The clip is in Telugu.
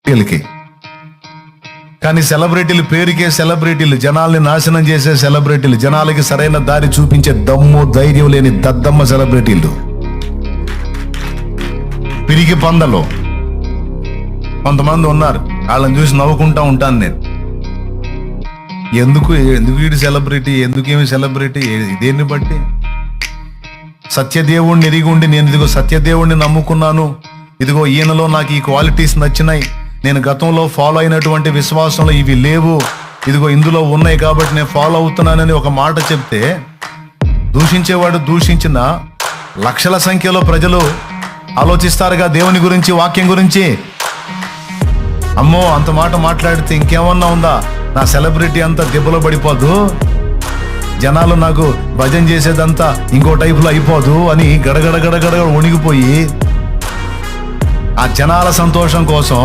వీళ్ళకి. కానీ సెలబ్రిటీలు పేరుకే సెలబ్రిటీలు, జనాల్ని నాశనం చేసే సెలబ్రిటీలు, జనాలకి సరైన దారి చూపించే దమ్ము ధైర్యం లేని దద్దమ్మ సెలబ్రిటీలు, పిరికి పందలు కొంతమంది ఉన్నారు. వాళ్ళని చూసి నవ్వుకుంటా ఉంటాను నేను. ఎందుకు వీడు సెలబ్రిటీ, ఎందుకేమి సెలబ్రిటీ, దేన్ని బట్టి? సత్యదేవుణ్ణి ఎరిగి ఉండి నేను ఇదిగో సత్యదేవుణ్ణి నమ్ముకున్నాను, ఇదిగో ఈయనలో నాకు ఈ క్వాలిటీస్ నచ్చినాయి, నేను గతంలో ఫాలో అయినటువంటి విశ్వాసంలో ఇవి లేవు, ఇదిగో ఇందులో ఉన్నాయి కాబట్టి నేను ఫాలో అవుతున్నానని ఒక మాట చెప్తే దూషించేవాడు దూషించిన లక్షల సంఖ్యలో ప్రజలు ఆలోచిస్తారుగా దేవుని గురించి, వాక్యం గురించి. అమ్మో అంత మాట మాట్లాడితే ఇంకేమన్నా ఉందా, నా సెలబ్రిటీ అంతా దెబ్బలో పడిపోదు, జనాలు నాకు భజన చేసేదంతా ఇంకో టైపులో అయిపోదు అని గడగడ వణిగిపోయి ఆ జనాల సంతోషం కోసం